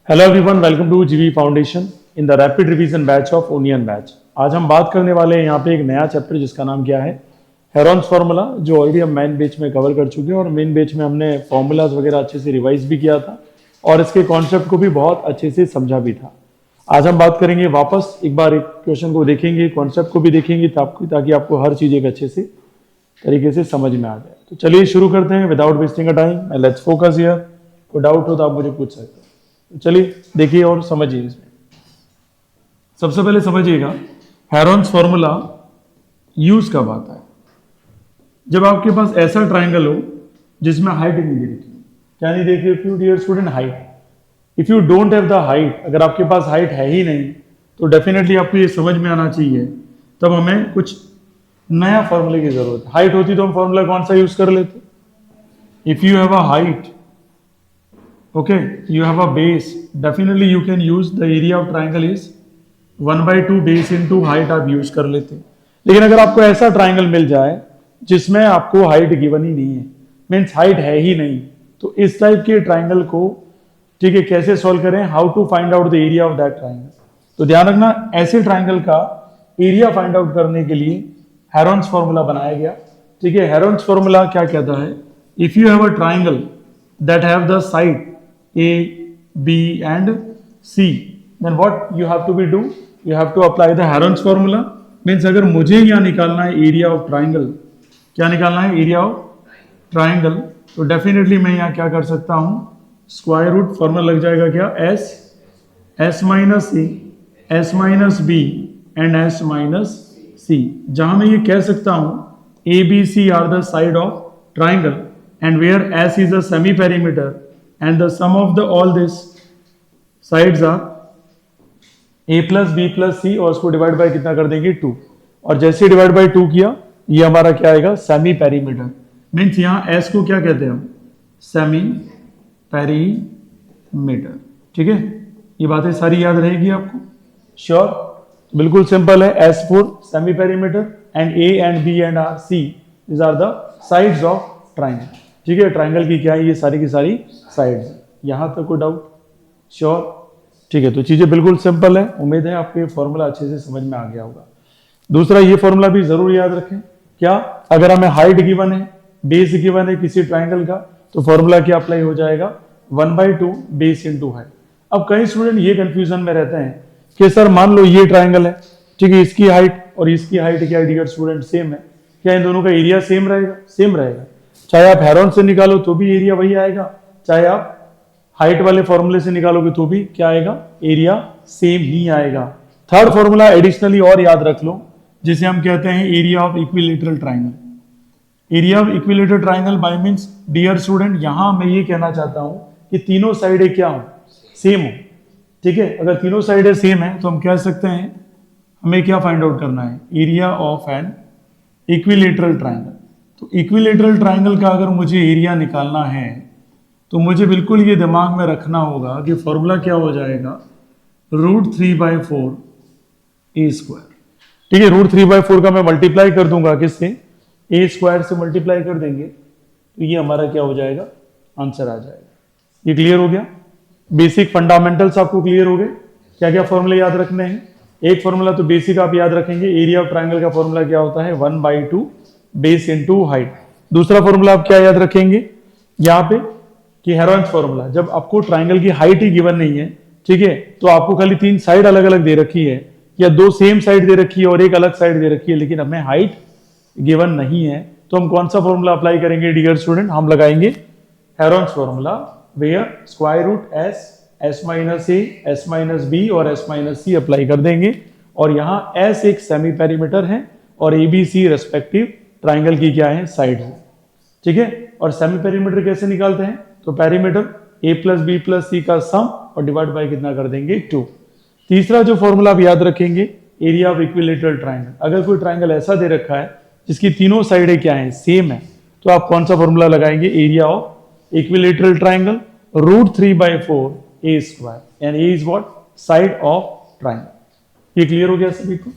Hello everyone, welcome to जीवी foundation in the rapid revision batch of onion batch. आज हम बात करने वाले हैं यहाँ पे एक नया चैप्टर जिसका नाम क्या है, हेरॉन्स फार्मूला, जो ऑलरेडी हम मेन बैच में कवर कर चुके हैं और मेन बैच में हमने फॉर्मूलाज वगैरह अच्छे से रिवाइज भी किया था और इसके कॉन्सेप्ट को भी बहुत अच्छे से समझा भी था। आज हम बात करेंगे वापस एक बार एक क्वेश्चन को देखेंगे, कॉन्सेप्ट को भी देखेंगे ताकि आपको हर चीज़ एक अच्छे से तरीके से समझ में आ जाए। तो चलिए शुरू करते हैं without wasting a time. Let's focus here. कोई डाउट हो तो आप मुझे पूछ सकते हैं। तो चलिए देखिए और समझिए। इसमें सबसे पहले समझिएगा हेरॉन्स फॉर्मूला यूज कब आता है। जब आपके पास ऐसा ट्राइंगल हो जिसमें हाइट नहीं दे रखी। क्या नहीं देख रही हो dear student? Height. If you don't have the height, अगर आपके पास हाइट है ही नहीं तो डेफिनेटली आपको ये समझ में आना चाहिए तब हमें कुछ नया फॉर्मूले की जरूरत है। हाइट होती तो हम फॉर्मूला कौन सा यूज कर लेते? If you have a height, okay, you have a base, definitely you can use the area of triangle is 1/2 base into height आप यूज कर लेते। लेकिन अगर आपको ऐसा ट्राइंगल मिल जाए जिसमें आपको हाइट गिवन ही नहीं है, मीन्स हाइट है ही नहीं, तो इस टाइप के ट्राइंगल को ठीक है कैसे सॉल्व करें, how to find out the area of that triangle. तो ध्यान रखना, ऐसे ट्राइंगल का एरिया फाइंड आउट करने के लिए हेरॉन्स फॉर्मूला बनाया गया। ठीक है, हेरॉन्स फॉर्मूला क्या कहता है? If you have a triangle that have the side A, B and C, then what you have to be do? You have to apply the Heron's formula. Means अगर मुझे यहाँ निकालना है एरिया ऑफ ट्राइंगल, क्या निकालना है? Area of triangle. तो definitely मैं यहाँ क्या कर सकता हूँ, स्क्वायर रूट फॉर्मूला लग जाएगा क्या? S minus A, S minus B and S minus C। जहां मैं ये कह सकता हूँ A, B, C are the side of triangle and where S is a semi perimeter and the sum of the all this sides are a plus b plus c और उसको divide by कितना कर देंगे? 2। और जैसे divide by 2 किया ये हमारा क्या आएगा? Semi perimeter. मीन्स यहाँ s को क्या कहते हैं हम? Semi perimeter. ठीक है, ये बातें सारी याद रहेगी आपको? श्योर? बिल्कुल सिंपल है। S for semi perimeter and a and b and r c these are the sides of triangle। ठीक है, ट्राइंगल की क्या है? ये सारी की सारी साइड्स। यहां तक कोई डाउट? श्योर? ठीक है, तो चीजें बिल्कुल सिंपल है। उम्मीद है आपको ये फॉर्मूला अच्छे से समझ में आ गया होगा। दूसरा, ये फॉर्मूला भी जरूर याद रखें। क्या? अगर हमें हाइट गिवन है, बेस गिवन है किसी ट्राइंगल का, तो फॉर्मूला क्या अप्लाई हो जाएगा? 1/2 बेस इंटू हाइट। अब कई स्टूडेंट ये कंफ्यूजन में रहते हैं कि सर मान लो ये ट्राइंगल है, ठीक है, इसकी हाइट और इसकी हाइट क्या डियर स्टूडेंट सेम है, क्या इन दोनों का एरिया सेम रहेगा? सेम रहेगा। चाहे आप हेरॉन से निकालो तो भी एरिया वही आएगा, चाहे आप हाइट वाले फॉर्मूले से निकालोगे तो भी क्या आएगा? एरिया सेम ही आएगा। थर्ड फॉर्मूला एडिशनली और याद रख लो, जिसे हम कहते हैं area of equilateral triangle. Area of equilateral triangle by means dear student, यहां मैं ये कहना चाहता हूं कि तीनों साइडें क्या हो? सेम हो। ठीक है, अगर तीनों साइडें सेम है तो हम कह सकते हैं हमें क्या फाइंड आउट करना है? Area of an equilateral triangle. तो इक्विलेटरल ट्राइंगल का अगर मुझे एरिया निकालना है तो मुझे बिल्कुल ये दिमाग में रखना होगा कि फॉर्मूला क्या हो जाएगा? √3/4 ए स्क्वायर। ठीक है, √3/4 का मैं मल्टीप्लाई कर दूंगा किससे? ए स्क्वायर से मल्टीप्लाई कर देंगे तो ये हमारा क्या हो जाएगा? आंसर आ जाएगा। ये क्लियर हो गया? बेसिक फंडामेंटल्स आपको क्लियर हो गए? क्या क्या फॉर्मूले याद रखने हैं? एक फॉर्मूला तो बेसिक आप याद रखेंगे, एरिया ऑफ ट्राइंगल का फॉर्मूला क्या होता है? 1/2 बेस इंटू हाइट। दूसरा फॉर्मूला आप क्या याद रखेंगे यहाँ पे कि हेरॉन्स फॉर्मूला, जब आपको ट्राइंगल की हाइट ही गिवन नहीं है, ठीक है, तो आपको खाली 3 साइड अलग अलग दे रखी है या 2 सेम साइड दे रखी है और एक अलग साइड दे रखी है, लेकिन हमें हाइट गिवन नहीं है, तो हम कौन सा फॉर्मूला अप्लाई करेंगे डियर स्टूडेंट? हम लगाएंगे Heron's formula, where square root S minus A, S minus B और S माइनस C अप्लाई कर देंगे। और यहाँ S एक सेमी पेरीमीटर है और ABC रेस्पेक्टिव ट्राइंगल की क्या है? साइड है। ठीक है, और सेमी पेरीमीटर कैसे निकालते हैं? तो perimeter A plus B plus C का सम और डिवाइड बाय कितना कर देंगे? 2। तीसरा जो फॉर्मूला आप याद रखेंगे, एरिया ऑफ इक्विलेटरल ट्राइंगल। अगर कोई ट्राइंगल ऐसा दे रखा है जिसकी तीनों साइडें क्या है? सेम है, तो आप कौन सा फॉर्मूला लगाएंगे? Area of equilateral triangle √3/4 A square and A is what? Side of triangle. ये क्लियर हो गया सभी को?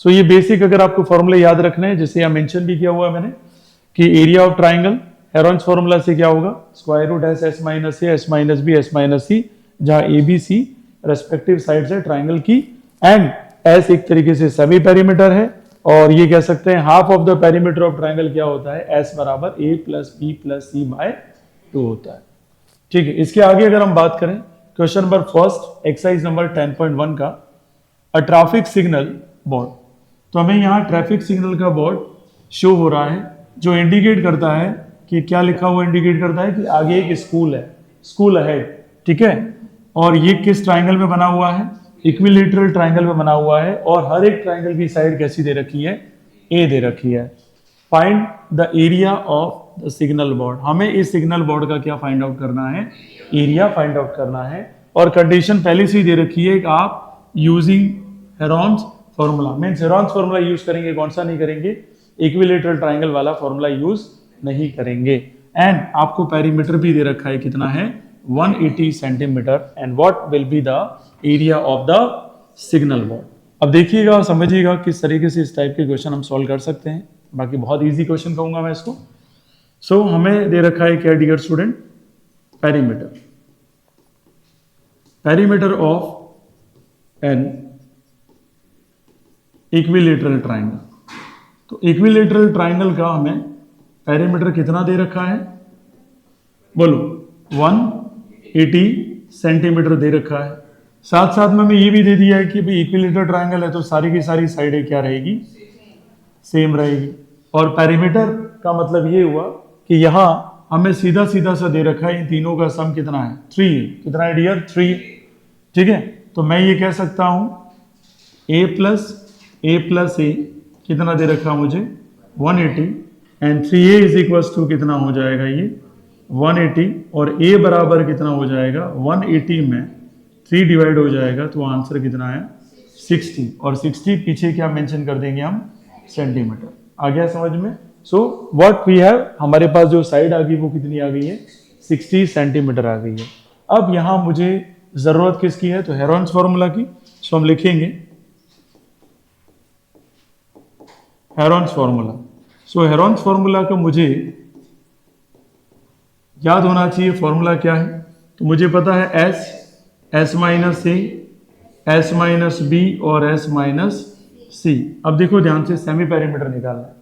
सो ये बेसिक अगर आपको फॉर्मूले याद रखना है, जैसे यहाँ मेंशन भी किया हुआ है मैंने कि area of triangle Heron's formula से क्या होगा? Square root S minus A, S minus B, S minus C जहां A B C respective sides है ट्राइंगल की, एंड एस एक तरीके से सेमी पेरीमीटर है, और ये कह सकते हैं half of the perimeter of triangle क्या होता है, एस बराबर A plus B plus C bye 2 होता है। ठीक है, इसके आगे अगर हम बात करें question number first exercise number 10.1 का, अ ट्रैफिक सिग्नल बोर्ड। तो हमें यहाँ ट्रैफिक सिग्नल का बोर्ड शो हो रहा है जो इंडिकेट करता है कि क्या लिखा हुआ इंडिकेट करता है कि आगे एक स्कूल है, स्कूल अहेड। ठीक है, और ये किस ट्राइंगल में बना हुआ है, इक्विलेटरल ट्राइंगल में बना हुआ है, और हर एक ट्राइंगल की साइड कैसी दे रखी है, ए दे रखी है। Find the area of the signal board. हमें इस सिग्नल बोर्ड का क्या फाइंड आउट करना है, एरिया फाइंड आउट करना है, और कंडीशन पहले से ही दे रखी है कि आप using Heron's formula, means Heron's formula use करेंगे, कौन सा नहीं करेंगे, इक्विलेटरल ट्राइंगल वाला फॉर्मूला यूज नहीं करेंगे। एंड आपको पेरीमीटर भी दे रखा है, कितना है 180 centimetre, and what will be the area of the signal board. अब देखिएगा, समझिएगा किस तरीके से इस टाइप के क्वेश्चन हम सॉल्व कर सकते हैं। बाकी बहुत इजी क्वेश्चन कहूंगा मैं इसको। सो हमें दे रखा है क्या dear student, perimeter, perimeter of an equilateral triangle. तो इक्विलेटरल ट्राइंगल का हमें पेरीमीटर कितना दे रखा है, बोलो 180 सेंटीमीटर दे रखा है। साथ साथ में हमें ये भी दे दिया है कि भाई इक्विलेटरल ट्राइंगल है तो सारी की सारी साइडें क्या रहेगी, सेम रहेगी। और पेरीमीटर का मतलब ये हुआ कि यहाँ हमें सीधा सीधा सा दे रखा है, इन तीनों का सम कितना है, 3। कितना है डियर, 3। ठीक है, तो मैं ये कह सकता हूँ a प्लस ए कितना दे रखा मुझे 180, and 3a is equals to कितना हो जाएगा ये 180, और a बराबर कितना हो जाएगा 180 में 3 डिवाइड हो जाएगा, तो आंसर कितना है 60, और 60 पीछे क्या मेंशन कर देंगे हम, सेंटीमीटर। आ गया समझ में। सो व्हाट वी हैव, हमारे पास जो साइड आ गई वो कितनी आ गई है, 60 सेंटीमीटर आ गई है। अब यहाँ मुझे जरूरत किसकी है, तो हेरॉन्स फॉर्मूला की। सो हम लिखेंगे हेरॉन्स फॉर्मूला। सो हेरॉन्स फॉर्मूला का मुझे याद होना चाहिए, फॉर्मूला क्या है, तो मुझे पता है S minus A, S minus B और एस माइनस सी। अब देखो ध्यान से, सेमी पेरीमीटर निकालना है,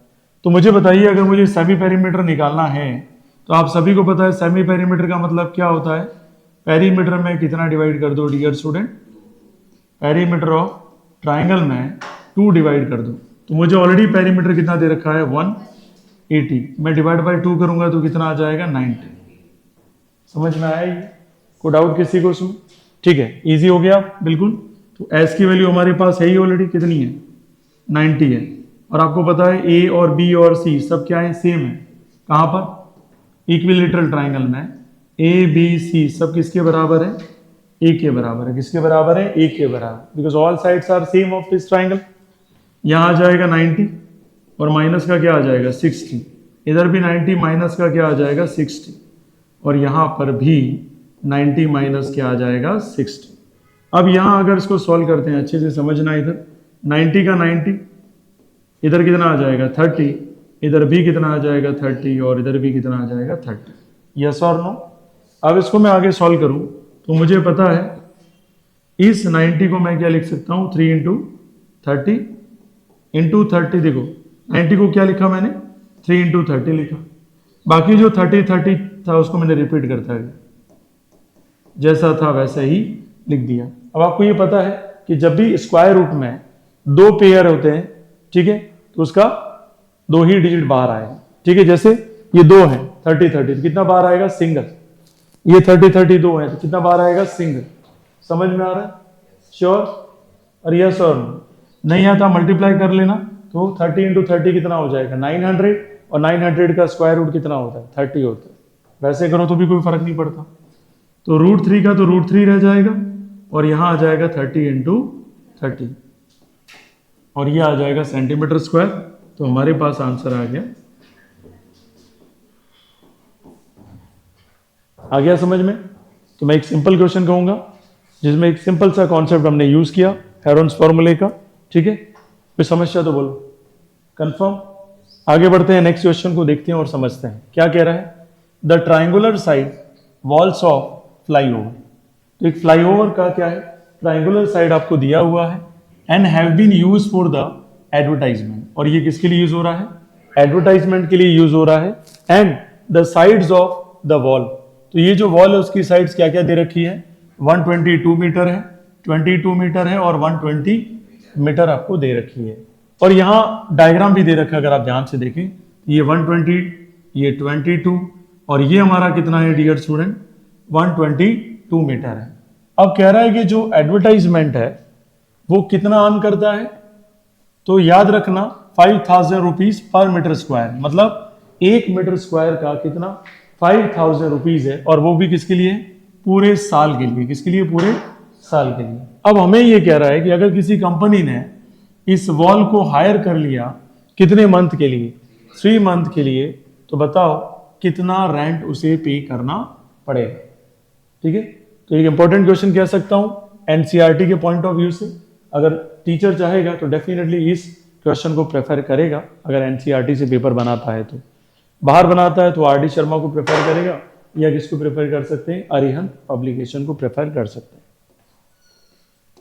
तो मुझे बताइए अगर मुझे सेमी पेरीमीटर निकालना है, तो आप सभी को पता है सेमी पेरीमीटर का मतलब क्या होता है, पेरीमीटर में कितना डिवाइड कर दो dear student, perimeter of triangle में 2 डिवाइड कर दो। तो मुझे ऑलरेडी पेरीमीटर कितना दे रखा है 180, मैं डिवाइड बाय 2 करूंगा तो कितना आ जाएगा 90। समझ में आया ये, कोई डाउट किसी को उसमें? ठीक है, इजी हो गया बिल्कुल। तो एस की वैल्यू हमारे पास है ही ऑलरेडी, कितनी है 90 है, और आपको पता है ए और बी और सी सब क्या है, सेम है। कहाँ पर, इक्विलेटरल ट्राइंगल में ए बी सी सब किसके बराबर है, ए के बराबर है। किसके बराबर है, ए के बराबर, because all sides are same of this triangle. यहाँ आ जाएगा 90 और माइनस का क्या आ जाएगा 60, इधर भी 90 माइनस का क्या आ जाएगा 60, और यहाँ पर भी 90 माइनस क्या आ जाएगा 60। अब यहाँ अगर इसको सॉल्व करते हैं अच्छे से समझना, इधर 90 का 90, इधर कितना आ जाएगा 30, इधर भी कितना आ जाएगा 30, और इधर भी कितना आ जाएगा 30। यस और नो। अब इसको मैं आगे सॉल्व करूं तो मुझे पता है इस 90 को मैं क्या लिख सकता हूं, 3 इंटू 30 इंटू 30। देखो 90 को क्या लिखा मैंने, 3 इंटू 30 लिखा। बाकी जो 30 था उसको मैंने रिपीट करता गया, जैसा था वैसा ही लिख दिया। अब आपको ये पता है कि जब भी स्क्वायर रूट में 2 पेयर होते हैं, ठीक है, तो उसका 2 ही डिजिट बाहर आएगा। ठीक है, जैसे ये 2 है 30 तो कितना बाहर आएगा, सिंगल। ये 30 2 है तो कितना बाहर आएगा, सिंगल। समझ में आ रहा है, श्योर? और यस और नहीं आता मल्टीप्लाई कर लेना, तो 30 इंटू 30 कितना हो जाएगा 900, और 900 का स्क्वायर रूट कितना होता है 30 होता है। वैसे करो तो भी कोई फर्क नहीं पड़ता। तो √3 का तो √3 रह जाएगा, और यहां आ जाएगा 30 इंटू 30, और ये आ जाएगा सेंटीमीटर स्क्वायर। तो हमारे पास आंसर आ गया समझ में। तो मैं एक सिंपल क्वेश्चन कहूंगा जिसमें एक सिंपल सा कॉन्सेप्ट हमने यूज किया हेरॉन्स फॉर्मूले का। ठीक है, कोई समस्या तो बोलो, कंफर्म। आगे बढ़ते हैं, नेक्स्ट क्वेश्चन को देखते हैं और समझते हैं क्या कह रहा है। The triangular side walls of flyover. तो एक फ्लाईओवर का क्या है, ट्राइंगुलर साइड आपको दिया हुआ है, and have been use for the advertisement, और ये किसके लिए यूज हो रहा है, एडवर्टाइजमेंट के लिए यूज हो रहा है, and the sides of the wall, तो ये जो वॉल है उसकी साइड्स क्या क्या दे रखी है, 122 मीटर है, 22 मीटर है और 120 मीटर आपको दे रखी है। और यहाँ डायग्राम भी दे रखा है, अगर आप ध्यान से देखें, ये 120, ये 22 और ये हमारा कितना है डियर स्टूडेंट, 122 मीटर है। अब कह रहा है कि जो एडवर्टाइजमेंट है वो कितना अर्न करता है, तो याद रखना 5000 रुपीज पर मीटर स्क्वायर, मतलब 1 मीटर स्क्वायर का कितना 5000 रुपीज है, और वो भी किसके लिए, पूरे साल के लिए, किसके लिए, पूरे साल के लिए। अब हमें ये कह रहा है कि अगर किसी कंपनी ने इस वॉल को हायर कर लिया कितने मंथ के लिए, 3 मंथ के लिए, तो बताओ कितना रेंट उसे पे करना पड़ेगा। ठीक है, तो एक इंपॉर्टेंट क्वेश्चन कह सकता हूं एनसीईआरटी के पॉइंट ऑफ व्यू से। अगर टीचर चाहेगा तो डेफिनेटली इस क्वेश्चन को प्रेफर करेगा, अगर एनसीईआरटी से पेपर बनाता है तो। बाहर बनाता है तो आरडी शर्मा को प्रेफर करेगा, या किसको प्रेफर कर सकते हैं, अरिहंत पब्लिकेशन को प्रेफर कर सकते हैं।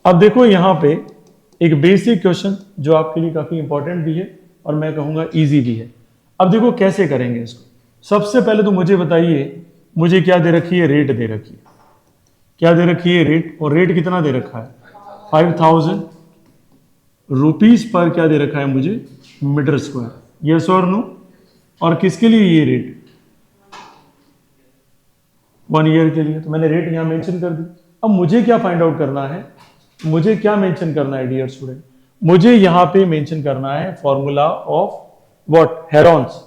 अब देखो यहाँ पे एक बेसिक क्वेश्चन जो आपके लिए काफी इंपॉर्टेंट भी है और मैं कहूंगा इजी भी है। अब देखो कैसे करेंगे इसको। सबसे पहले तो मुझे बताइए, मुझे क्या दे रखी है, रेट दे रखी है, क्या दे रखी है, रेट, और रेट कितना दे रखा है, 5000 रुपीज पर क्या दे रखा है मुझे, मीटर स्क्वायर, यस और नो। और किसके लिए ये रेट, 1 ईयर के लिए, तो मैंने रेट यहां मेंशन कर दी। अब मुझे क्या फाइंड आउट करना है, मुझे क्या मेंशन करना है डियर स्टूडेंट, मुझे यहां पे मेंशन करना है फॉर्मूला ऑफ व्हाट, हेरॉन्स।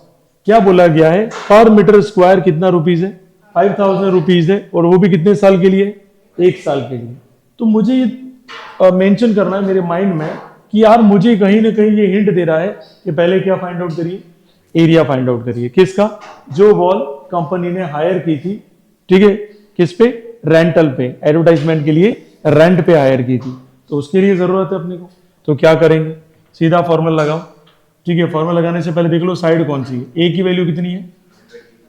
क्या बोला गया है, पर मीटर स्क्वायर कितना रुपीज है, 5000 रुपीज है, और वो भी कितने साल के लिए, 1 साल के लिए। तो मुझे ये मेंशन करना है मेरे माइंड में कि यार मुझे कहीं ना कहीं ये हिंट दे रहा है कि पहले क्या फाइंड आउट करिए, एरिया फाइंड आउट करिए, किसका, जो वॉल कंपनी ने हायर की थी, ठीक है, किस पे, रेंटल पे, एडवर्टाइजमेंट के लिए रेंट पे हायर की थी, तो उसके लिए जरूरत है अपने को। तो क्या करेंगे, सीधा फॉर्मूला लगाओ। ठीक है, फॉर्मूला लगाने से पहले देख लो साइड कौन सी है, ए की वैल्यू कितनी है,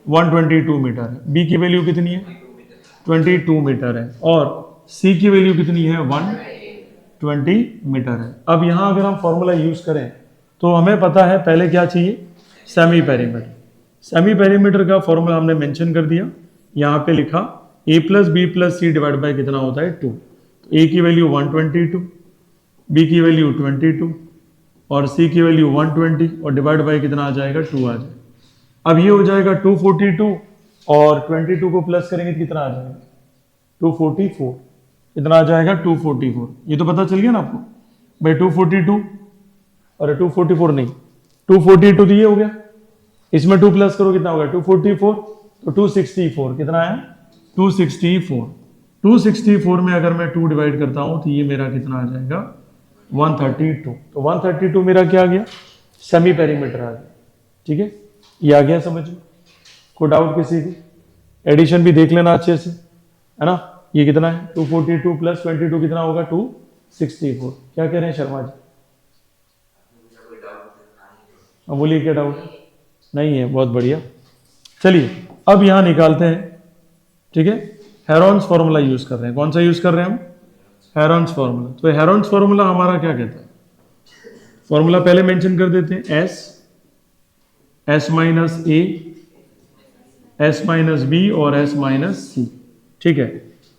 122 मीटर है, बी की वैल्यू कितनी है, 22 मीटर है, और सी की वैल्यू कितनी है, 120 मीटर है। अब यहां अगर हम फॉर्मूला यूज करें तो हमें पता है पहले क्या चाहिए, सेमी पेरीमीटर। सेमी पेरीमीटर का फॉर्मूला हमने मेंशन कर दिया, यहां पे लिखा a plus B plus C divide by कितना होता है, 2। तो a की वैल्यू 122, b की वैल्यू 22 और c की वैल्यू 120, और डिवाइड बाय कितना आ जाएगा, 2 आ जाएगा। अब ये हो जाएगा 242, और 22 को प्लस करेंगे तो कितना आ जाएगा, 244, कितना आ जाएगा, 244। ये तो पता चल गया ना आपको भाई, 242 और 244 नहीं, 242 तो ये हो गया, इसमें 2 प्लस करो कितना होगा, 244, तो 264, कितना है, 264। 264 में अगर मैं 2 डिवाइड करता हूं तो ये मेरा कितना आ जाएगा, 132। तो 132 मेरा क्या आ गया, सेमी पेरीमीटर आ गया। ठीक है, ये आ गया समझ में, कोई डाउट किसी की, एडिशन भी देख लेना अच्छे से, है ना। ये कितना है, 242 प्लस 22 कितना होगा, 264। क्या कह रहे हैं शर्मा जी, बोलिए क्या डाउट नहीं है, बहुत बढ़िया। चलिए अब यहां निकालते हैं, ठीक है, हेरॉन्स फॉर्मूला यूज कर रहे हैं। कौन सा यूज कर रहे हैं हम, हेरॉन्स फॉर्मूला। तो हेरॉन्स फॉर्मूला हमारा क्या कहता है, फॉर्मूला पहले मेंशन कर देते हैं, S minus A, S minus B और एस माइनस सी। ठीक है,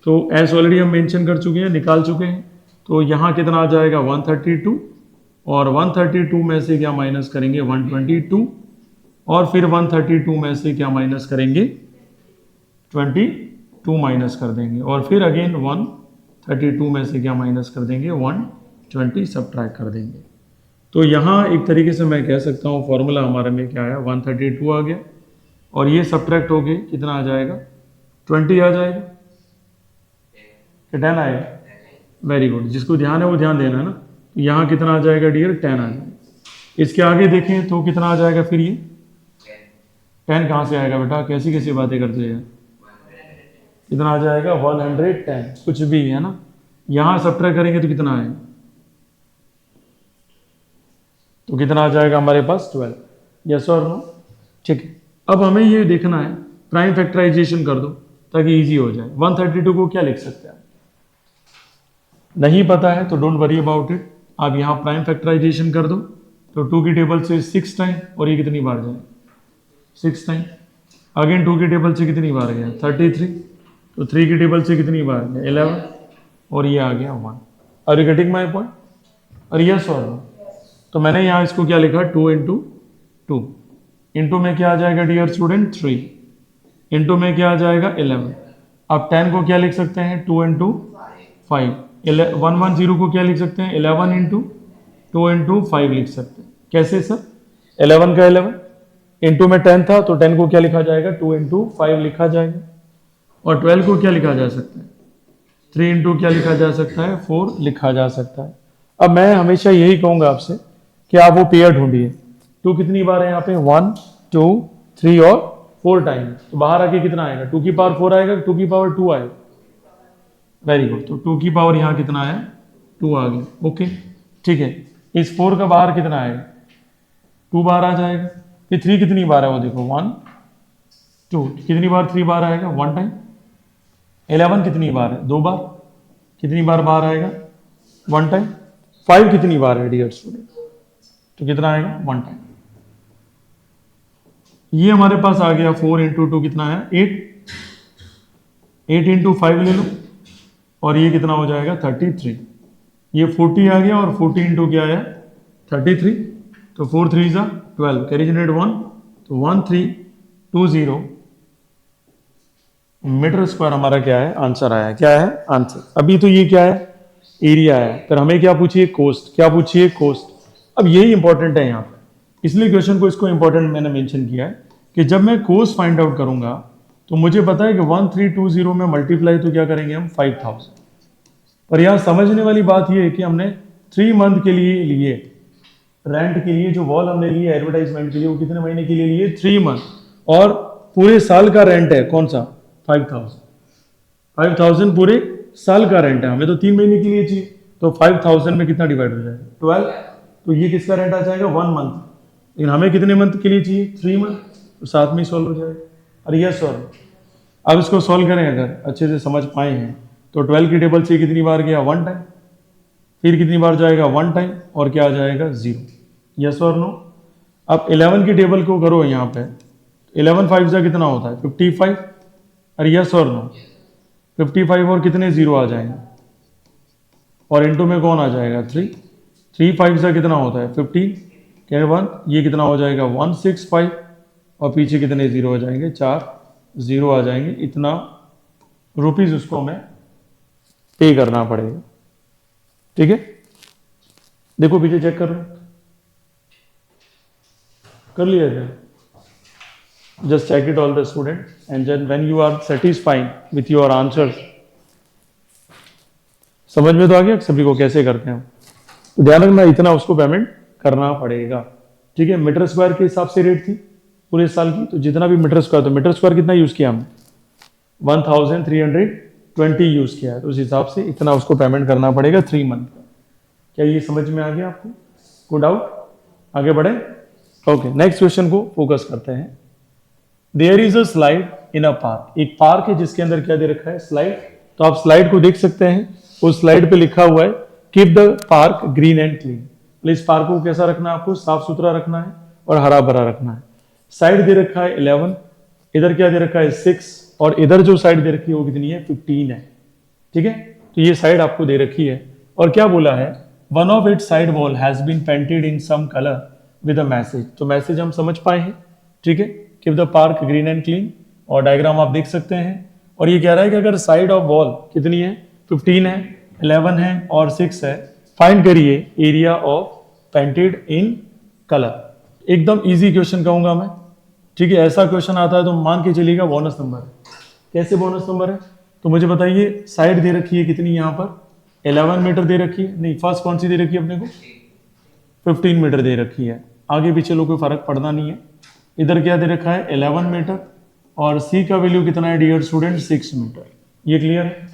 तो एस ऑलरेडी हम मेंशन कर चुके हैं, निकाल चुके हैं। तो यहाँ कितना आ जाएगा, 132, और 132 में से क्या माइनस करेंगे, 122, और फिर 132 में से क्या माइनस करेंगे, 22 माइनस कर देंगे, और फिर अगेन 132 में से क्या माइनस कर देंगे, 120 सब्ट्रैक्ट कर देंगे। तो यहाँ एक तरीके से मैं कह सकता हूँ फॉर्मूला हमारे में क्या आया, 132 आ गया, और ये सब्ट्रैक्ट हो गए कितना आ जाएगा, 20 आ जाएगा, 10 आएगा। वेरी गुड, जिसको ध्यान है वो ध्यान देना है ना। यहाँ कितना आ जाएगा डियर, 10 आ जाएगा। इसके आगे देखें तो कितना आ जाएगा, फिर ये 10 कहाँ से आएगा बेटा, कैसी कैसी बातें करते हैं, कितना आ जाएगा, 110, कुछ भी है ना। यहाँ सब्ट्रैक्ट करेंगे तो कितना आएगा, तो कितना आ जाएगा हमारे पास, 12। यस और नो, ठीक है। अब हमें ये देखना है, प्राइम फैक्टराइजेशन कर दो ताकि इजी हो जाए। 132 को क्या लिख सकते हैं, नहीं पता है तो डोंट वरी अबाउट इट, आप यहाँ प्राइम फैक्टराइजेशन कर दो तो 2 की टेबल से 6 टाइम, और ये कितनी बार जाए 6 टाइम, अगेन 2 की टेबल से कितनी बार गया 33, तो 3 की टेबल से कितनी बार गया 11, और ये आ गया 1। Are you getting my point? और यस और नो? तो मैंने यहाँ इसको क्या लिखा 2 इंटू 2, इंटू में क्या आ जाएगा डियर स्टूडेंट 3, इंटू में क्या आ जाएगा 11। अब 10 को क्या लिख सकते हैं 2 इंटू 5, 110 को क्या लिख सकते हैं 11 इंटू 2 इंटू 5 लिख सकते हैं। कैसे सर? 11 का 11 इंटू में 10 था तो 10 को क्या लिखा जाएगा 2 इंटू 5 लिखा जाएगा, और 12 को क्या लिखा जा सकता है 3 इंटू क्या लिखा जा सकता है 4 लिखा जा सकता है। अब मैं हमेशा यही कहूंगा आपसे कि आप वो पेयर ढूंढिए। 2 कितनी बार है यहाँ पे 1 2 3 और 4 टाइम, तो बाहर आके कितना आएगा 2 की पावर 4 आएगा, 2 की पावर 2 आएगा। वेरी गुड, तो 2 की पावर यहाँ कितना आया 2 आ गया। ओके ठीक है, इस 4 का बाहर कितना आएगा 2 बार आ जाएगा। फिर 3 कितनी बार है वो देखो 1 2, कितनी बार 3 बार आएगा 1 टाइम। 11 कितनी बार है 2 बार, कितनी बार बाहर आएगा 1 टाइम। 5 कितनी बार है डियर स्टूडेंट, तो कितना आएगा 1 टाइम। ये हमारे पास आ गया 4 इंटू 2 कितना है 8, 8 इंटू 5 ले लो और ये कितना हो जाएगा 33। ये 40 आ गया और 40 इंटू क्या आया 33, तो 4 3 जा 12, कैरी जनरेट 1, तो 1320 मीटर स्क्वायर हमारा क्या है आंसर आया। क्या है आंसर? अभी तो ये क्या है एरिया है, फिर हमें क्या पूछिए कोस्ट, क्या पूछिए कोस्ट। अब यही इंपॉर्टेंट है यहाँ पर, इसलिए क्वेश्चन को इसको इंपॉर्टेंट मैंने मेंशन किया है कि जब मैं कोस्ट फाइंड आउट करूंगा तो मुझे पता है कि 1320 में मल्टीप्लाई तो क्या करेंगे हम 5000। पर यहाँ समझने वाली बात यह है कि हमने 3 मंथ के लिए लिए, रेंट के लिए जो वॉल हमने लिए एडवर्टाइजमेंट के लिए वो कितने महीने के लिए लिए 3 मंथ, और पूरे साल का रेंट है कौन सा 5000 पूरे साल का रेंट है, हमें तो 3 महीने के लिए चाहिए, तो 5000 में कितना डिवाइड हो जाएगा 12, तो ये किसका रेंट आ जाएगा 1 मंथ, लेकिन हमें कितने मंथ के लिए चाहिए 3 मंथ, तो साथ में ही सॉल्व हो जाएगा। और यह सॉल्व, अब इसको सॉल्व करें अगर अच्छे से समझ पाए हैं तो 12 की टेबल से कितनी बार गया 1 टाइम, फिर कितनी बार जाएगा 1 टाइम, और क्या आ जाएगा 0। यस और नो? अब 11 की टेबल को करो यहाँ पे, 11 5 जा कितना होता है 55, अरे यस और नो 55 और कितने 0 आ जाएंगे, और इंटू में कौन आ जाएगा 3, 3 5 जा कितना होता है 15, क्या 1, ये कितना हो जाएगा 165, और पीछे कितने 0 हो जाएंगे 4 0 आ जाएंगे। इतना रुपीज उसको हमें पे करना पड़ेगा। ठीक है, देखो पीछे चेक कर लो, कर लिया क्या? Just check it all the student, and then when you are satisfied with your answers, समझ में तो आ गया सभी को कैसे करते हैं। तो ध्यान रखना इतना उसको पेमेंट करना पड़ेगा। ठीक है, मीटर स्क्वायर के हिसाब से रेट थी पूरे साल की, तो जितना भी मीटर स्क्वायर, तो मीटर स्क्वायर कितना यूज किया हमने 1320 यूज किया है, तो उस हिसाब से इतना उसको पेमेंट करना पड़ेगा 3 मंथ का। क्या ये समझ में आ गया आपको? गुड आउट, आगे बढ़े। ओके, नेक्स्ट क्वेश्चन को फोकस करते हैं। There is a slide in a park, एक पार्क है जिसके अंदर क्या दे रखा है स्लाइड, तो आप स्लाइड को देख सकते हैं, उस स्लाइड पे लिखा हुआ है keep the park green and clean. इस पार्क को कैसा रखना है आपको, साफ सुथरा रखना है और हरा भरा रखना है। साइड दे रखा है 11, इधर क्या दे रखा है 6, और इधर जो साइड दे रखी है वो कितनी है 15 है। ठीक है, तो ये साइड आपको दे रखी है, और क्या बोला है one of it side wall has been painted in some colour with a message, तो मैसेज हम समझ पाए हैं। ठीक है, keep the park green and clean, और डायग्राम आप देख सकते हैं। और ये कह रहा है कि अगर साइड ऑफ वॉल कितनी है 15 है, 11 है और 6 है, फाइंड करिए area of painted in colour. एकदम इजी क्वेश्चन कहूंगा मैं। ठीक है, ऐसा क्वेश्चन आता है तो मान के चलिएगा बोनस नंबर है। कैसे बोनस नंबर है, तो मुझे बताइए साइड दे रखी है कितनी, यहाँ पर 11 मीटर दे रखी है, नहीं फर्स्ट कौन सी दे रखी है अपने को 15 मीटर दे रखी है, आगे पीछे लोग कोई फर्क पड़ना नहीं है। इधर क्या दे रखा है 11 मीटर, और सी का वैल्यू कितना है डियर स्टूडेंट 6 मीटर। ये क्लियर है?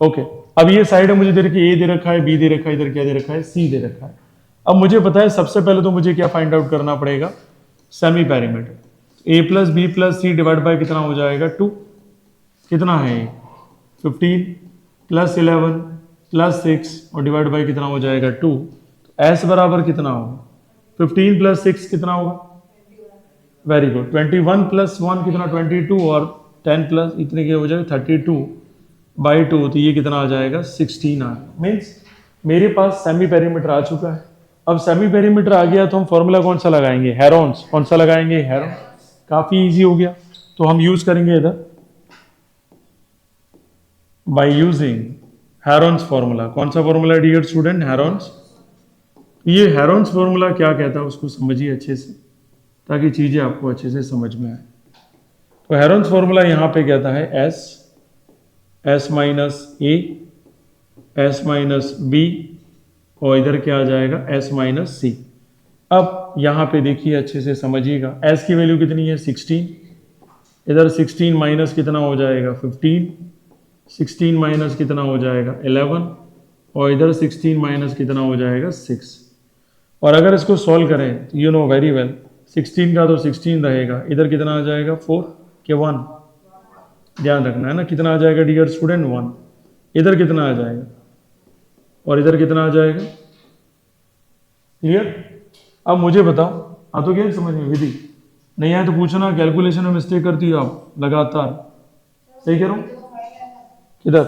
ओके, अब ये साइड है मुझे दे रखी है, ए दे रखा है, बी दे रखा है, इधर क्या दे रखा है सी दे रखा है। अब मुझे पता है सबसे पहले तो मुझे क्या फाइंड आउट करना पड़ेगा semi perimeter. A plus B plus C divide by कितना हो जाएगा 2, कितना है 15 प्लस 11 प्लस 6 और डिवाइड बाई कितना हो जाएगा 2, तो एस बराबर कितना होगा 15 प्लस 6 कितना होगा, वेरी गुड, 21 प्लस 1 कितना 22 और 10 प्लस इतने के हो जाएगा 32 बाई 2, तो ये कितना आ जाएगा 16 मीन्स मेरे पास सेमी पेरीमीटर आ चुका है। अब सेमी पेरीमीटर आ गया तो हम फॉर्मूला कौन सा लगाएंगे, हेरोन्स, कौन सा लगाएंगे, हेरोन, काफी इजी हो गया। तो हम यूज करेंगे इधर बाय यूजिंग हेरोन्स फॉर्मूला। कौन सा फॉर्मूला डियर स्टूडेंट, हेरोन्स। ये हेरोन्स फॉर्मूला क्या कहता है उसको समझिए अच्छे से, ताकि चीजें आपको अच्छे से समझ में आए। तो हेरोन्स फॉर्मूला यहाँ पे कहता है S minus A, S minus B, और इधर क्या आ जाएगा एस माइनस सी। अब यहाँ पे देखिए अच्छे से समझिएगा, एस की वैल्यू कितनी है 16, इधर 16 माइनस कितना हो जाएगा 15, 16 माइनस कितना हो जाएगा 11, और इधर 16 माइनस कितना हो जाएगा 6। और अगर इसको सॉल्व करें तो यू नो वेरी वेल 16 का तो 16 रहेगा, इधर कितना आ जाएगा 4 के 1, ध्यान रखना है ना, कितना आ जाएगा डियर स्टूडेंट 1, इधर कितना आ जाएगा और इधर कितना आ जाएगा, क्लियर। अब मुझे बताओ, आ तो क्या समझ में विधि, नहीं आए तो पूछना, कैलकुलेशन में मिस्टेक करती हो आप लगातार, सही कह रहा हूँ, किधर,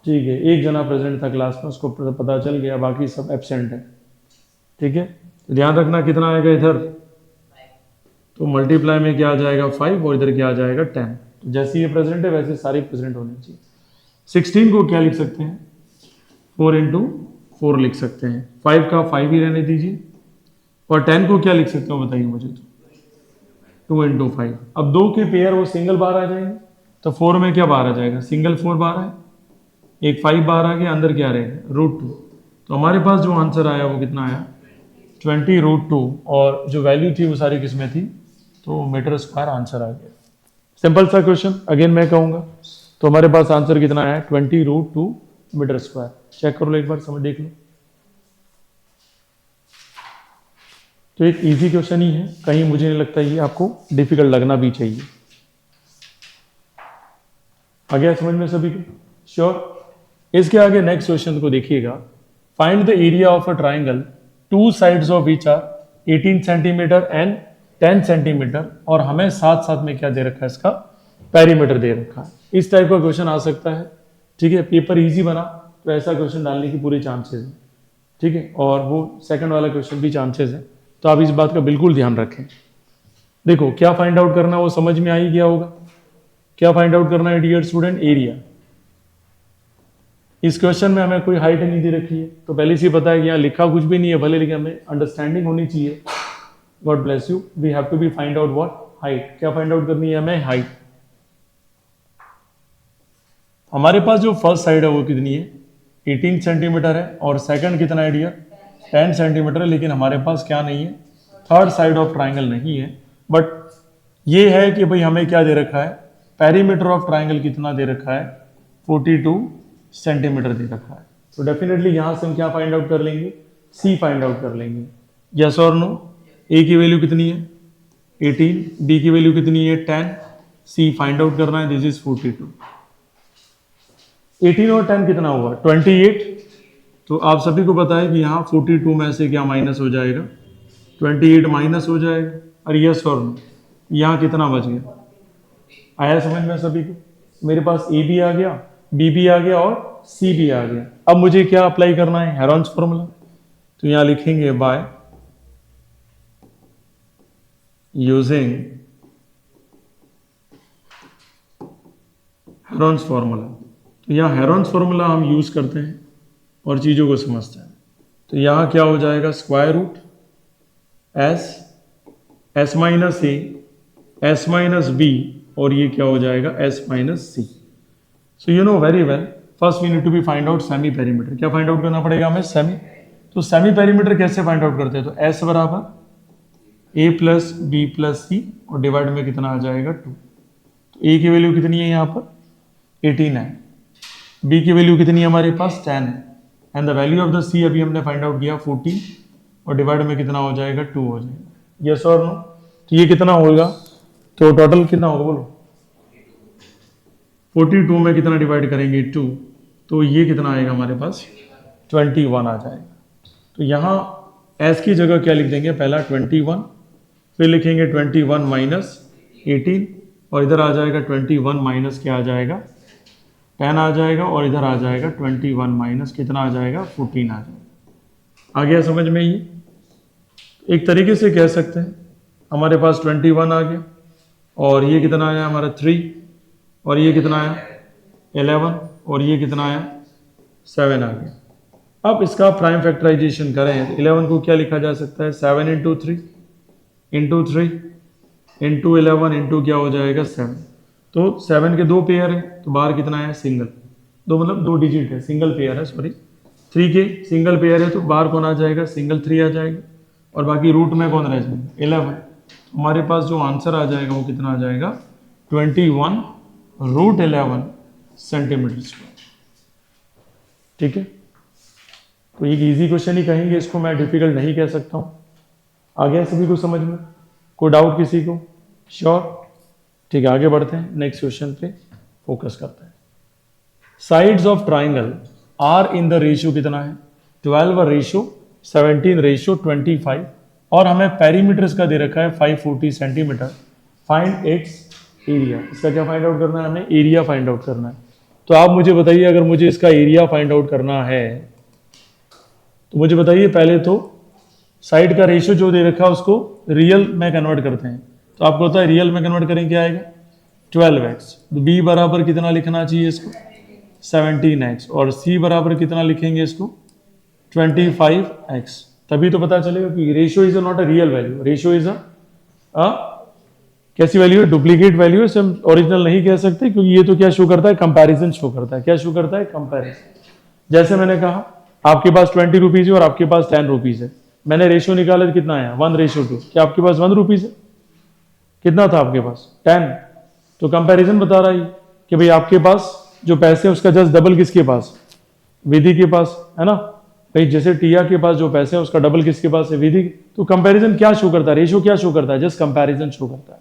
ठीक है, एक जना प्रेजेंट था क्लास में, उसको पता चल गया, बाकी सब एब्सेंट है, ठीक है। तो ध्यान रखना कितना आएगा इधर, तो मल्टीप्लाई में क्या आ जाएगा 5 और इधर क्या आ जाएगा 10। तो जैसे ये प्रेजेंट है वैसे सारे प्रेजेंट होने चाहिए। 16 को क्या लिख सकते हैं 4 इंटू 4 लिख सकते हैं, 5 का 5 ही रहने दीजिए, और 10 को क्या लिख सकते हो बताइए मुझे, तो 2 इंटू 5। अब 2 के पेयर वो सिंगल बार आ जाएंगे, तो 4 में क्या बार आ जाएगा, सिंगल 4 बार है, एक 5 बार आ गया, अंदर क्या रहेगा √2। तो हमारे पास जो आंसर आया वो कितना आया 20√2, और जो वैल्यू थी वो सारी किसमें थी, तो मीटर स्क्वायर आंसर आ गया। सिंपल सा क्वेश्चन, अगेन मैं कहूंगा, तो हमारे पास आंसर कितना आया 20√2 मीटर स्क्वायर। चेक कर लो एक बार, समझ देख लो। तो एक इजी क्वेश्चन ही है, कहीं मुझे नहीं लगता ये आपको डिफिकल्ट लगना भी चाहिए। आ गया समझ में सभी को, श्योर। इसके आगे नेक्स्ट क्वेश्चन को देखिएगा, find the area of a triangle, two sides of which are 18 centimetre and 10 centimetre, और हमें साथ साथ में क्या दे रखा है, इसका पेरीमीटर दे रखा है। इस टाइप का क्वेश्चन आ सकता है, ठीक है। पेपर इजी बना तो ऐसा क्वेश्चन डालने की पूरे चांसेस है, ठीक है, और वो सेकंड वाला क्वेश्चन भी चांसेस है, तो आप इस बात का बिल्कुल ध्यान रखें। देखो क्या फाइंड आउट करना है वो समझ में आ ही गया होगा, क्या फाइंड आउट करना है डियर स्टूडेंट, एरिया। इस क्वेश्चन में हमें कोई हाइट नहीं दे रखी है, तो पहले से पता है कि यहाँ लिखा कुछ भी नहीं है भले, लेकिन हमें अंडरस्टैंडिंग होनी चाहिए। God bless you, we have to be find out what, height. क्या फाइंड आउट करनी है हमें, हाइट। हमारे पास जो फर्स्ट साइड है वो कितनी है 18 सेंटीमीटर है, और सेकंड कितना है डियर 10 सेंटीमीटर है, लेकिन हमारे पास क्या नहीं है, थर्ड साइड ऑफ ट्राइंगल नहीं है। बट ये है कि भाई हमें क्या दे रखा है, पेरीमीटर ऑफ ट्राइंगल कितना दे रखा है 42 सेंटीमीटर दे रखा है। तो डेफिनेटली यहां से हम क्या फाइंड आउट कर लेंगे, सी फाइंड आउट कर लेंगे, यस और नो। ए की वैल्यू कितनी है 18, बी की वैल्यू कितनी है 10, सी फाइंड आउट करना है, दिस इज 42। 18 और 10 कितना हुआ 28। तो आप सभी को पता है कि यहाँ 42 में से क्या माइनस हो जाएगा 28 माइनस हो जाएगा, और यस और नो, यहाँ कितना बच गया, आया समझ में सभी को। मेरे पास ए भी आ गया, बी भी आ गया और सी भी आ गया। अब मुझे क्या अप्लाई करना है, हेरोन्स फॉर्मूला। तो यहां लिखेंगे बाय यूजिंग हेरोन्स फॉर्मूला। तो यहाँ हेरोन्स फॉर्मूला हम यूज करते हैं और चीजों को समझते हैं। तो यहां क्या हो जाएगा square root S minus A, S minus B, और ये क्या हो जाएगा S minus C. So you know very well, first we need to be find out semi perimeter. क्या फाइंड आउट करना पड़ेगा हमें, सेमी। तो सेमी पेरीमीटर कैसे फाइंड आउट करते हैं, तो एस बराबर A plus B plus C, और डिवाइड में कितना आ जाएगा 2। तो ए की वैल्यू कितनी है यहाँ पर 18 है, बी की वैल्यू कितनी है हमारे पास 10 है, and the value of the C अभी हमने फाइंड आउट किया 14, और डिवाइड में कितना हो जाएगा 2 हो जाएगा, यस और नो। तो ये कितना होगा, तो टोटल कितना होगा बोलो 42 में कितना डिवाइड करेंगे 2, तो ये कितना आएगा हमारे पास 21 आ जाएगा। तो यहाँ एस की जगह क्या लिख देंगे, पहला 21, फिर लिखेंगे 21 माइनस 18, और इधर आ जाएगा 21 माइनस क्या आ जाएगा 10 आ जाएगा, और इधर आ जाएगा 21 माइनस कितना आ जाएगा 14 आ जाएगा। आ गया समझ में? ये एक तरीके से कह सकते हैं हमारे पास 21 आ गया, और ये कितना आया हमारा 3, और ये कितना आया 11, और ये कितना आया 7 आ गया। अब इसका प्राइम फैक्टराइजेशन करें तो 11 को क्या लिखा जा सकता है 7 इंटू 3 इंटू 11 इंटू क्या हो जाएगा 7। तो 7 के 2 पेयर है, तो बाहर कितना है सिंगल, दो मतलब 2 डिजिट है, सिंगल पेयर है सॉरी। 3 के सिंगल पेयर है, तो बाहर कौन आ जाएगा सिंगल 3 आ जाएगा, और बाकी रूट में कौन रह जाएगा 11। हमारे पास जो आंसर आ जाएगा वो कितना आ जाएगा 21√11 सेंटीमीटर स्क्वायर। ठीक है, तो एक इजी क्वेश्चन ही कहेंगे इसको, मैं डिफिकल्ट नहीं कह सकता हूँ। आ गया सभी को समझ में? कोई डाउट किसी को? श्योर? ठीक है, आगे बढ़ते हैं, नेक्स्ट क्वेश्चन पे फोकस करते हैं। Sides of triangle are in the ratio कितना है 12:17:25, और हमें पेरीमीटर्स का दे रखा है 540 सेंटीमीटर। Find its area. इसका क्या फाइंड आउट करना है हमें? एरिया फाइंड आउट करना है। तो आप मुझे बताइए, अगर मुझे इसका एरिया फाइंड आउट करना है तो मुझे बताइए पहले तो साइड का रेशियो जो दे रखा है उसको रियल में कन्वर्ट करते हैं। तो आपको पता है रियल में कन्वर्ट करें क्या आएगा 12x। तो b बराबर कितना लिखना चाहिए इसको 17x, और c बराबर कितना लिखेंगे इसको 25x। तभी तो पता चलेगा कि ratio is not a real value, ratio is a कैसी वैल्यू है डुप्लीकेट वैल्यू है, हम ओरिजिनल नहीं कह सकते, क्योंकि ये तो क्या शो करता है कंपैरिजन शो करता है। क्या शो करता है कंपैरिजन। जैसे मैंने कहा आपके पास 20 रुपीज है और आपके पास 10 रुपीज है, मैंने रेशियो निकाला तो कितना आया 1:2। क्या आपके पास 1 रुपीज है? कितना था आपके पास 10। तो कंपैरिजन बता रहा है कि भाई आपके पास जो पैसे हैं उसका जस्ट डबल किसके पास विधि के पास है ना भाई। जैसे टिया के पास जो पैसे हैं उसका डबल किसके पास है विधि। तो कंपैरिजन क्या शो करता है, रेशियो क्या शो करता है, जस्ट कंपैरिजन शो करता है।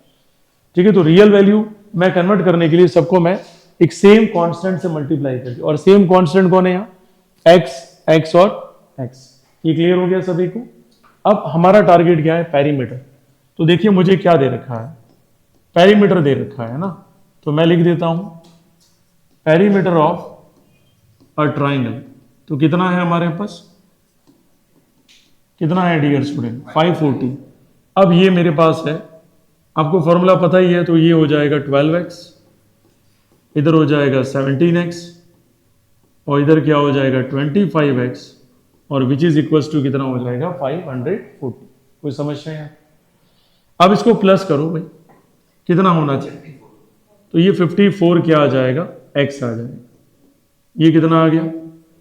ठीक है, तो रियल वैल्यू मैं कन्वर्ट करने के लिए सबको मैं एक सेम कांस्टेंट से मल्टीप्लाई करती हूं, और सेम कांस्टेंट कौन है यहाँ x और x। ये क्लियर हो गया सभी को? अब हमारा टारगेट क्या है पेरीमीटर। तो देखिए मुझे क्या दे रखा है पेरीमीटर दे रखा है ना, तो मैं लिख देता हूं पेरीमीटर ऑफ अ ट्राइंगल। तो कितना है हमारे पास, कितना है डियर स्टूडेंट 540। अब ये मेरे पास है, आपको फॉर्मूला पता ही है, तो ये हो जाएगा 12x, इधर हो जाएगा 17x, और इधर क्या हो जाएगा 25x, और विच इज इक्वल्स टू कितना हो जाएगा 540। कोई समस्या है? अब इसको प्लस करो भाई, कितना होना चाहिए, तो ये 54 क्या आ जाएगा x आ जाएगा। ये कितना आ गया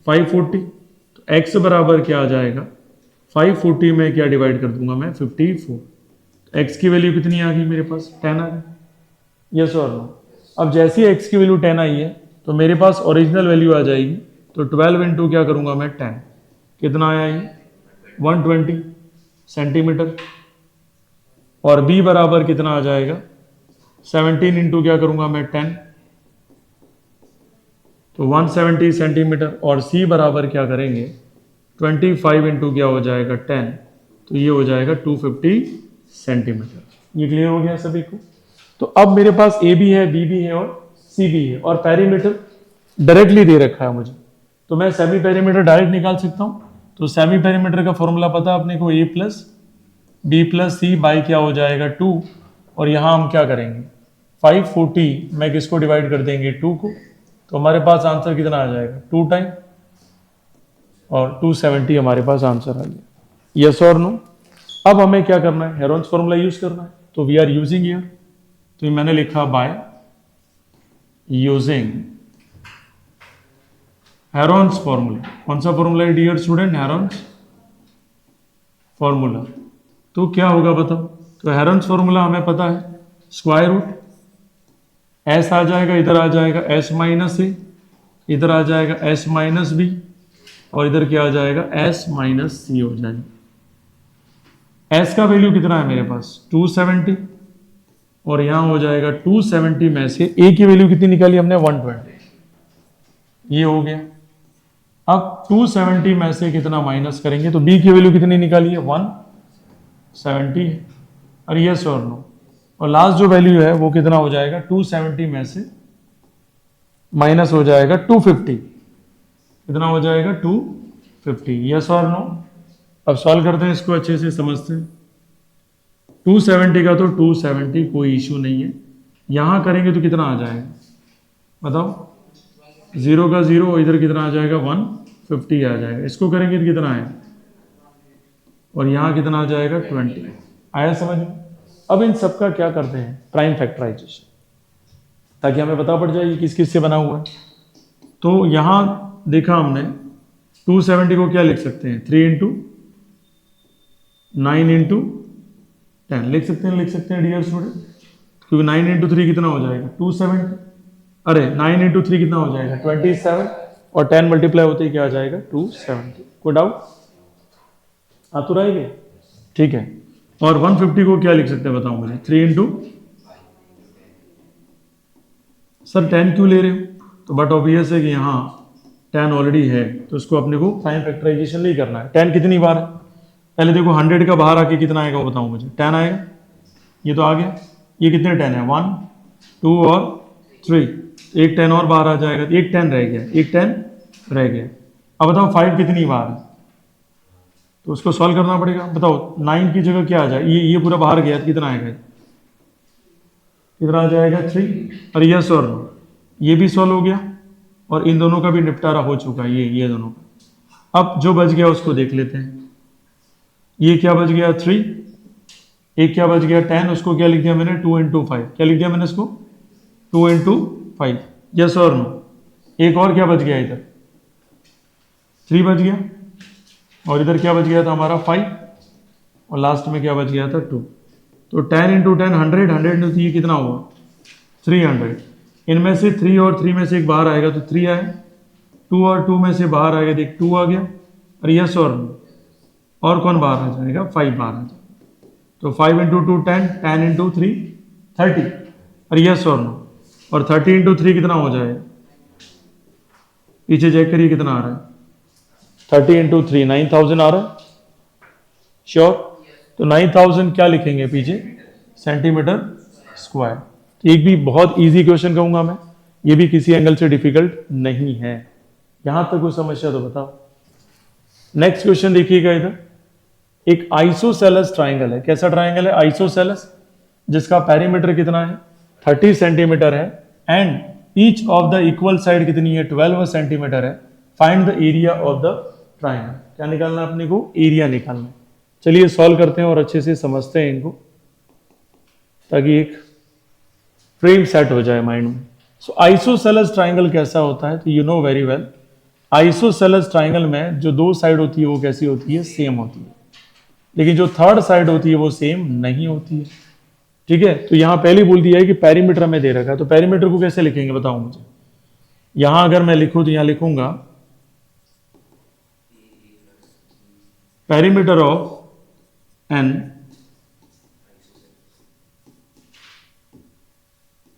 540, तो x बराबर क्या आ जाएगा 540 में क्या डिवाइड कर दूंगा मैं 54। x की वैल्यू कितनी आ गई मेरे पास 10 आ गई। यस और नो? अब जैसे ही x की वैल्यू 10 आई है तो मेरे पास ओरिजिनल वैल्यू आ जाएगी, तो 12 इंटू क्या करूंगा मैं 10, कितना आया ये 120 सेंटीमीटर, और b बराबर कितना आ जाएगा 17 इंटू क्या करूंगा मैं 10, तो 170 सेंटीमीटर, और c बराबर क्या करेंगे 25 इंटू क्या हो जाएगा 10, तो ये हो जाएगा 250 सेंटीमीटर। ये क्लियर हो गया सभी को? तो अब मेरे पास ए भी है, बी भी है और सी भी है, और पेरीमीटर डायरेक्टली दे रखा है मुझे, तो मैं सेमी पेरीमीटर डायरेक्ट निकाल सकता हूं। तो सेमी पेरीमीटर का फॉर्मूला पता अपने को a plus B plus C by क्या हो जाएगा 2, और यहां हम क्या करेंगे 540 में किसको डिवाइड कर देंगे 2 को, तो हमारे पास आंसर कितना आ जाएगा 2 टाइम, और 270 हमारे पास आंसर आ गया। यस और नो? अब हमें क्या करना है हेरोन्स फॉर्मूला यूज करना है, तो वी आर यूजिंग हियर, तो मैंने लिखा बाय यूजिंग हेरोन्स फॉर्मूला। कौन सा फॉर्मूला है डियर स्टूडेंट? Heron's formula. तो क्या होगा बताओ? तो हेरोन्स फॉर्मूला हमें पता है स्क्वायर रूट एस आ जाएगा, इधर आ जाएगा एस माइनस ए, इधर आ जाएगा एस माइनस बी, और इधर क्या आ जाएगा एस माइनस सी हो जाएगा। एस का वैल्यू कितना है मेरे पास 270, और यहां हो जाएगा 270 में से ए की वैल्यू कितनी निकाली हमने 120, ये हो गया। अब 270 में से कितना माइनस करेंगे, तो बी की वैल्यू कितनी निकाली है, 170 है। और यस और नो, और लास्ट जो वैल्यू है वो कितना हो जाएगा, 270 में से माइनस हो जाएगा 250, कितना हो जाएगा 250, यस और नो। अब सॉल्व करते हैं इसको, अच्छे से समझते हैं। 270 का तो 270, कोई इशू नहीं है। यहां करेंगे तो कितना आ जाएगा बताओ, 0 का 0, इधर कितना आ जाएगा 150 आ जाएगा। इसको करेंगे तो कितना है, और यहां कितना आ जाएगा 20। आया समझ में। अब इन सबका क्या करते हैं, प्राइम फैक्टराइजेशन, ताकि हमें पता पड़ जाए ये किस किस से बना हुआ है। तो यहां देखा हमने 270 को क्या लिख सकते हैं, 3 इंटू 9 इंटू 10 लिख सकते हैं डियर स्टूडेंट, क्योंकि 9 इंटू 3 कितना हो जाएगा 270, अरे 9 इंटू 3 कितना हो जाएगा 27, और 10 मल्टीप्लाई होते ही क्या आ जाएगा 270। कोई डाउट आ तो रहेगा, ठीक है। और 150 को क्या लिख सकते हैं बताओ मुझे, 3 इंटू, सर 10 क्यों ले रहे हो, तो बट ऑब्वियस है कि यहाँ 10 ऑलरेडी है, तो इसको अपने को प्राइम फैक्टराइजेशन नहीं करना है। 10 कितनी बार है, पहले देखो 100 का बाहर आके कितना आएगा वो बताओ मुझे, 10 आएगा, ये तो आ गया। ये कितने 10 है, 1 2 और 3, एक 10 और बाहर आ जाएगा, एक 10 रह गया, एक 10 रह गया। अब बताओ 5 कितनी बार है, तो उसको सॉल्व करना पड़ेगा। बताओ 9 की जगह क्या आ जाए, ये पूरा बाहर गया तो कितना आएगा, कितना आ जाएगा 3। और यस और नो, ये भी सॉल्व हो गया, और इन दोनों का भी निपटारा हो चुका है, ये दोनों का। अब जो बच गया उसको देख लेते हैं। ये क्या बच गया 3, एक क्या बच गया 10, उसको क्या लिख दिया मैंने 2 इंटू 5, क्या लिख दिया मैंने इसको 2 इंटू 5, यस और नो। एक और क्या बच गया, इधर 3 बच गया, और इधर क्या बच गया था हमारा 5, और लास्ट में क्या बच गया था 2। तो 10 इंटू 10 100, 100 इंटू ये कितना हुआ 300। इनमें से 3 और 3 में से एक बाहर आएगा तो 3 आए, 2 और 2 में से बाहर आएगा देख 2 आ गया, और यस और नो। और कौन बाहर आ जाएगा, 5 बाहर आ जाएगा। तो 5 इंटू 2 10, 10 इंटू 3 30, और यस और नो। और 30 इंटू 3 कितना हो जाएगा, पीछे चेक करिए कितना आ रहा है, 30 इंटू 3 9000 आ रहा है, श्योर। तो 9000 क्या लिखेंगे पीछे, सेंटीमीटर स्क्वायर। एक भी बहुत इजी क्वेश्चन कहूंगा मैं, ये भी किसी एंगल से डिफिकल्ट नहीं है। यहां तक कोई समस्या तो बताओ। नेक्स्ट क्वेश्चन देखिएगा, इधर एक आइसोसेलेस ट्राइंगल है। कैसा ट्राइंगल है, आइसोसेलेस, जिसका पेरीमीटर कितना है 30 सेंटीमीटर है, and each of the equal side कितनी है 12 सेंटीमीटर है। Find the area of the triangle. क्या निकालना है अपने को, एरिया निकालना है। चलिए सॉल्व करते हैं और अच्छे से समझते हैं इनको, ताकि एक फ्रेम सेट हो जाए माइंड में। सो आइसोसेलेस ट्राइंगल कैसा होता है, तो you know very well, isosceles triangle में जो दो साइड होती है वो कैसी होती है, सेम होती है, लेकिन जो थर्ड साइड होती है वो सेम नहीं होती है। ठीक है, तो यहां पहले बोल दिया है कि पेरीमीटर में दे रखा है, तो पेरीमीटर को कैसे लिखेंगे बताओ मुझे। यहां अगर मैं लिखूं तो यहां लिखूंगा perimeter of N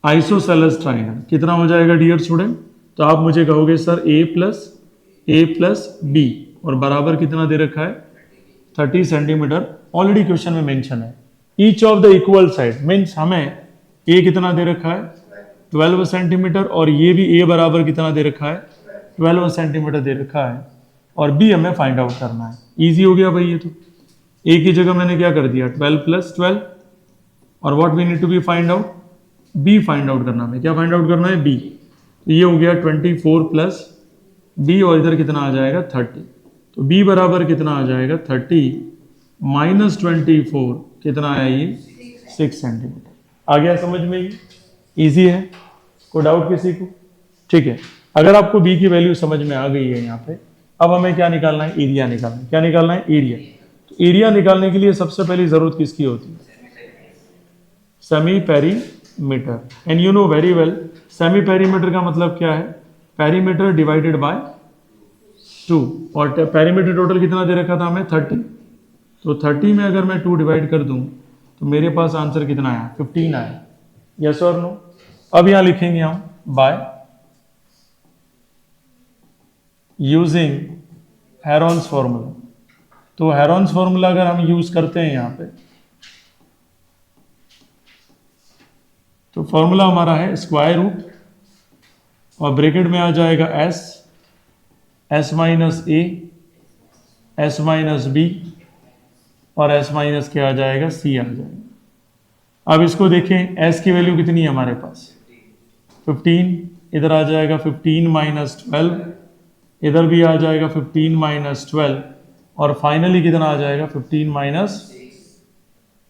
isosceles triangle कितना हो जाएगा डियर स्टूडेंट, तो आप मुझे कहोगे सर ए प्लस बी, और बराबर कितना दे रखा है 30 सेंटीमीटर। ऑलरेडी क्वेश्चन में मेंशन है। Each of the equal side means हमें ए कितना दे रखा है 12 सेंटीमीटर, और ये भी ए बराबर कितना दे रखा है 12 सेंटीमीटर दे रखा है, और बी हमें फाइंड आउट करना है। इजी हो गया भाई, ये तो ए की जगह मैंने क्या कर दिया 12 प्लस 12, और what we need to be find out, be find out करना है। क्या फाइंड आउट करना है, बी। तो ये हो गया 24 प्लस बी, और इधर कितना आ जाएगा 30, तो बी बराबर कितना आ जाएगा 30 माइनस 24, कितना आया ये 6 सेंटीमीटर। आ गया समझ में, ये इजी है, कोई डाउट किसी को। ठीक है, अगर आपको बी की वैल्यू समझ में आ गई है यहाँ पे, अब हमें क्या निकालना है, एरिया निकालना है। क्या निकालना है, एरिया। तो एरिया निकालने के लिए सबसे पहली जरूरत किसकी होती है, semi perimeter. And you know very well semi perimeter का मतलब क्या है, पेरीमीटर डिवाइडेड बाय 2, और पेरीमीटर टोटल कितना दे रखा था हमें 30, तो 30 में अगर मैं 2 डिवाइड कर दूं तो मेरे पास आंसर कितना आया 15 आया, यस और नो। अब यहां लिखेंगे हम बाय यूजिंग हेरोन्स फॉर्मूला। तो हेरोन्स फॉर्मूला अगर हम यूज करते हैं यहाँ पे, तो फॉर्मूला हमारा है स्क्वायर रूट और ब्रैकेट में आ जाएगा S minus A, S minus B और एस माइनस क्या आ जाएगा, सी आ जाएगा। अब इसको देखें, एस की वैल्यू कितनी है हमारे पास 15, इधर आ जाएगा 15 माइनस 12, इधर भी आ जाएगा 15 माइनस 12 और फाइनली कितना आ जाएगा 15 माइनस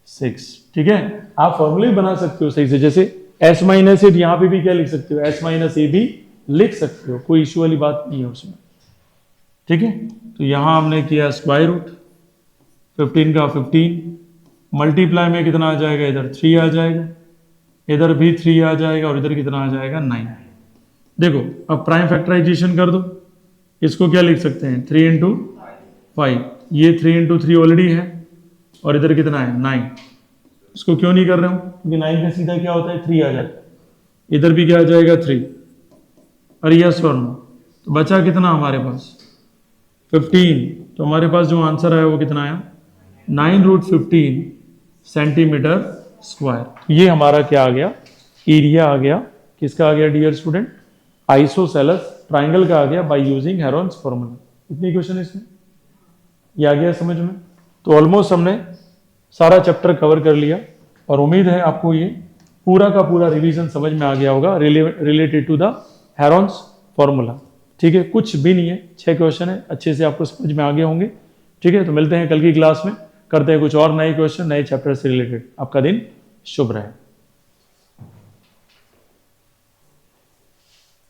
6। ठीक है, आप फॉर्मूले भी बना सकते हो सही से, जैसे एस माइनस ए यहां पे भी क्या लिख सकते हो, एस माइनस ए भी लिख सकते हो, कोई इश्यू वाली बात नहीं है उसमें। ठीक है, तो यहां हमने किया स्क्वायर रूट 15 का 15, मल्टीप्लाई में कितना आ जाएगा, इधर 3 आ जाएगा, इधर भी 3 आ जाएगा और इधर कितना आ जाएगा 9। देखो अब प्राइम फैक्टराइजेशन कर दो, इसको क्या लिख सकते हैं 3 इंटू 5, ये 3 इंटू 3 ऑलरेडी है और इधर कितना है 9। इसको क्यों नहीं कर रहा हूं, क्योंकि 9 का सीधा क्या होता है 3 आ जाता है, इधर भी क्या आ जाएगा 3 और यस और नो, तो बचा कितना हमारे पास 15। तो हमारे पास जो आंसर आया वो कितना आया 9√15 सेंटीमीटर स्क्वायर। ये हमारा क्या आ गया, एरिया आ गया, किसका आ गया डियर स्टूडेंट, आइसोसेलेस ट्राइंगल का आ गया बाय यूजिंग हेरोन्स फॉर्मूला। इतनी क्वेश्चन इसमें ये आ गया समझ में। तो ऑलमोस्ट हमने सारा चैप्टर कवर कर लिया और उम्मीद है आपको ये पूरा का पूरा रिवीजन समझ में आ गया होगा related to the Heron's formula. ठीक है, कुछ भी नहीं है, 6 क्वेश्चन है, अच्छे से आपको समझ में आ गए होंगे। ठीक है, तो मिलते हैं कल की क्लास में, करते हैं कुछ और नए क्वेश्चन नए चैप्टर से रिलेटेड। आपका दिन शुभ रहे।